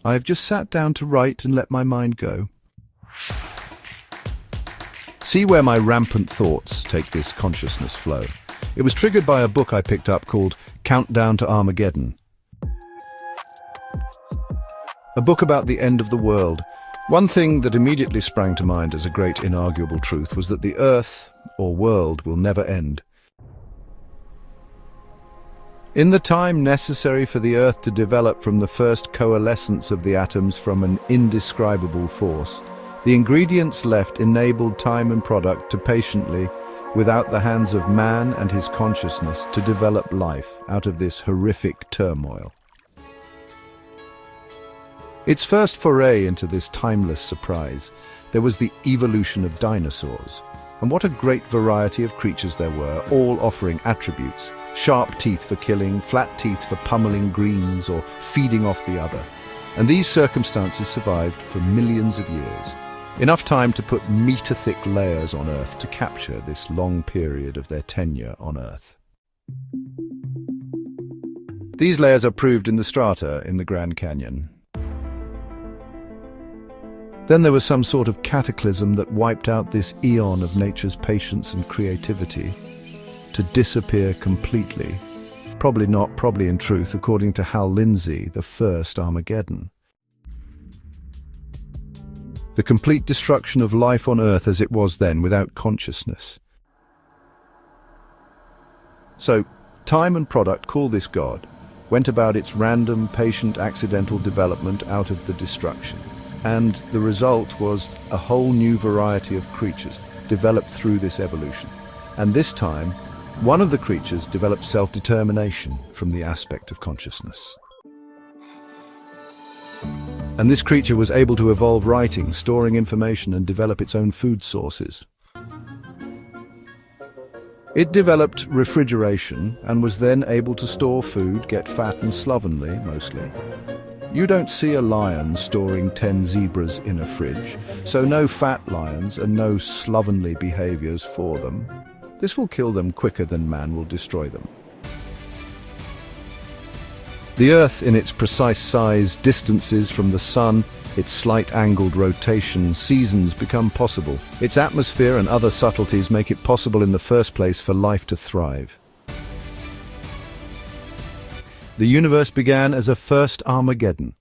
I have just sat down to write and let my mind go. See where my rampant thoughts take this consciousness flow. It was triggered by a book I picked up called Countdown to Armageddon. A book about the end of the world. One thing that immediately sprang to mind as a great inarguable truth was that the Earth, or world, will never end. In the time necessary for the Earth to develop from the first coalescence of the atoms from an indescribable force, the ingredients left enabled time and product to patiently, without the hands of man and his consciousness, to develop life out of this horrific turmoil. Its first foray into this timeless surprise, there was the evolution of dinosaurs. And what a great variety of creatures there were, all offering attributes: sharp teeth for killing, flat teeth for pummeling greens or feeding off the other. And these circumstances survived for millions of years. Enough time to put meter-thick layers on Earth to capture this long period of their tenure on Earth. These layers are proved in the strata in the Grand Canyon. Then there was some sort of cataclysm that wiped out this eon of nature's patience and creativity, to disappear completely. Probably in truth, according to Hal Lindsey, the first Armageddon. The complete destruction of life on Earth as it was then, without consciousness. So, time and product, call this God, went about its random, patient, accidental development out of the destruction. And the result was a whole new variety of creatures developed through this evolution. And this time, one of the creatures developed self-determination from the aspect of consciousness. And this creature was able to evolve writing, storing information, and develop its own food sources. It developed refrigeration and was then able to store food, get fat and slovenly, mostly. You don't see a lion storing 10 zebras in a fridge, so no fat lions and no slovenly behaviors for them. This will kill them quicker than man will destroy them. The Earth, in its precise size, distances from the Sun, its slight angled rotation, seasons become possible. Its atmosphere and other subtleties make it possible in the first place for life to thrive. The universe began as a first Armageddon.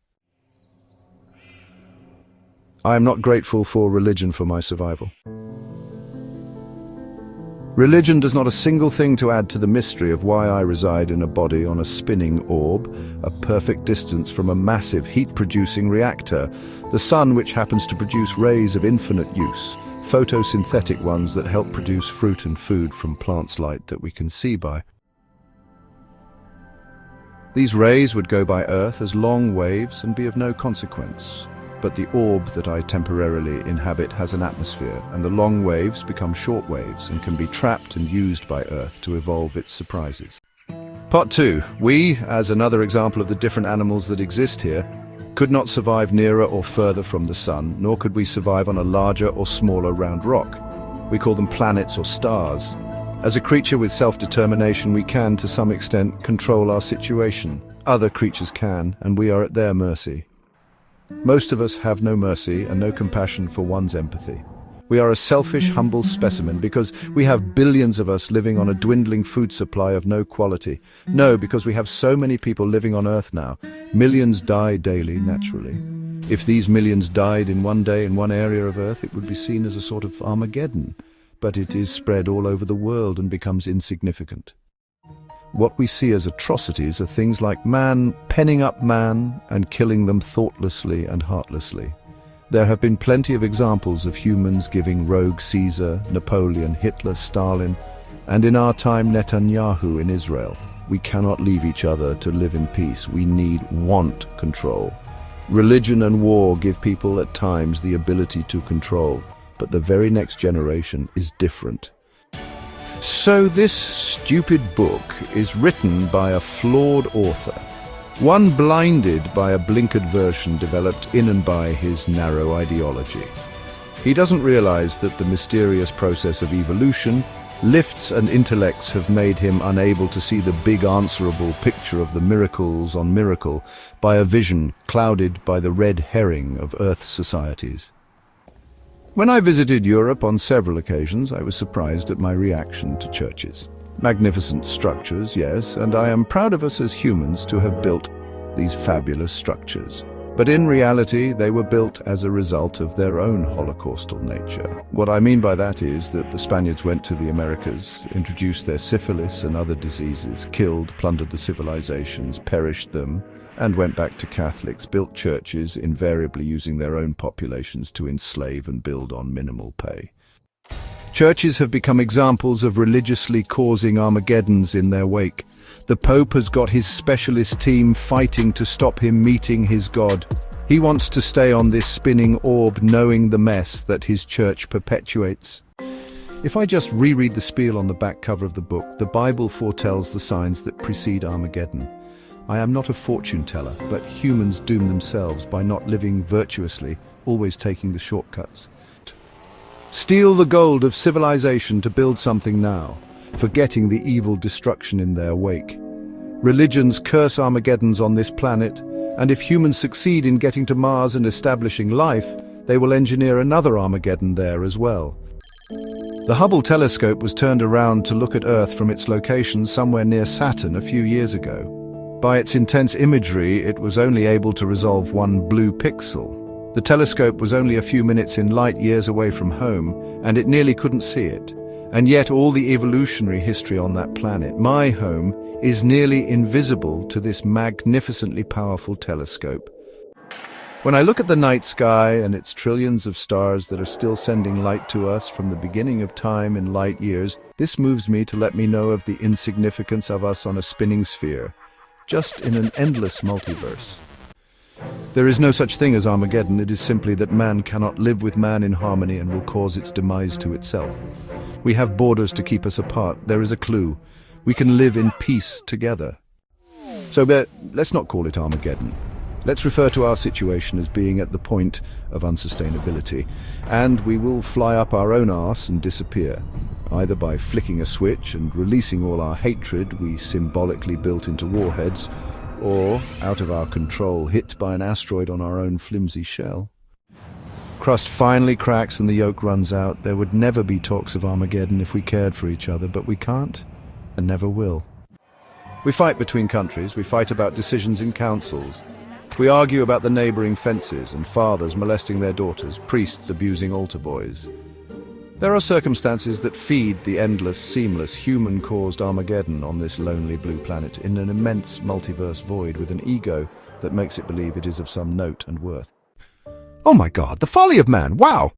I am not grateful for religion for my survival. Religion does not a single thing to add to the mystery of why I reside in a body on a spinning orb, a perfect distance from a massive heat-producing reactor, the sun, which happens to produce rays of infinite use, photosynthetic ones that help produce fruit and food from plants' light that we can see by. These rays would go by Earth as long waves and be of no consequence. But the orb that I temporarily inhabit has an atmosphere, and the long waves become short waves and can be trapped and used by Earth to evolve its surprises. Part 2. We, as another example of the different animals that exist here, could not survive nearer or further from the Sun, nor could we survive on a larger or smaller round rock. We call them planets or stars. As a creature with self-determination, we can, to some extent, control our situation. Other creatures can, and we are at their mercy. Most of us have no mercy and no compassion for one's empathy. We are a selfish, humble specimen because we have billions of us living on a dwindling food supply of no quality. No, because we have so many people living on Earth now. Millions die daily, naturally. If these millions died in one day in one area of Earth, it would be seen as a sort of Armageddon. But it is spread all over the world and becomes insignificant. What we see as atrocities are things like man penning up man and killing them thoughtlessly and heartlessly. There have been plenty of examples of humans giving rogue Caesar, Napoleon, Hitler, Stalin, and in our time Netanyahu in Israel. We cannot leave each other to live in peace. We want control. Religion and war give people at times the ability to control, but the very next generation is different. So this stupid book is written by a flawed author, one blinded by a blinkered version developed in and by his narrow ideology. He doesn't realize that the mysterious process of evolution Lifts and intellects have made him unable to see the big answerable picture of the miracles on miracle by a vision clouded by the red herring of Earth's societies. When I visited Europe on several occasions, I was surprised at my reaction to churches. Magnificent structures, yes, and I am proud of us as humans to have built these fabulous structures. But in reality, they were built as a result of their own holocaustal nature. What I mean by that is that the Spaniards went to the Americas, introduced their syphilis and other diseases, killed, plundered the civilizations, perished them, and went back to Catholics, built churches, invariably using their own populations to enslave and build on minimal pay. Churches have become examples of religiously causing Armageddons in their wake. The Pope has got his specialist team fighting to stop him meeting his God. He wants to stay on this spinning orb, knowing the mess that his church perpetuates. If I just reread the spiel on the back cover of the book, the Bible foretells the signs that precede Armageddon. I am not a fortune teller, but humans doom themselves by not living virtuously, always taking the shortcuts. Steal the gold of civilization to build something now, forgetting the evil destruction in their wake. Religions curse Armageddons on this planet, and if humans succeed in getting to Mars and establishing life, they will engineer another Armageddon there as well. The Hubble telescope was turned around to look at Earth from its location somewhere near Saturn a few years ago. By its intense imagery, it was only able to resolve one blue pixel. The telescope was only a few minutes in light years away from home, and it nearly couldn't see it. And yet all the evolutionary history on that planet, my home, is nearly invisible to this magnificently powerful telescope. When I look at the night sky and its trillions of stars that are still sending light to us from the beginning of time in light years, this moves me to let me know of the insignificance of us on a spinning sphere, just in an endless multiverse. There is no such thing as Armageddon. It is simply that man cannot live with man in harmony and will cause its demise to itself. We have borders to keep us apart. There is a clue. We can live in peace together. So let's not call it Armageddon. Let's refer to our situation as being at the point of unsustainability, and we will fly up our own arse and disappear, either by flicking a switch and releasing all our hatred we symbolically built into warheads, or, out of our control, hit by an asteroid on our own flimsy shell. Crust finally cracks and the yolk runs out. There would never be talks of Armageddon if we cared for each other, but we can't and never will. We fight between countries, we fight about decisions in councils. We argue about the neighboring fences and fathers molesting their daughters, priests abusing altar boys. There are circumstances that feed the endless, seamless, human-caused Armageddon on this lonely blue planet in an immense multiverse void with an ego that makes it believe it is of some note and worth. Oh my God, the folly of man! Wow!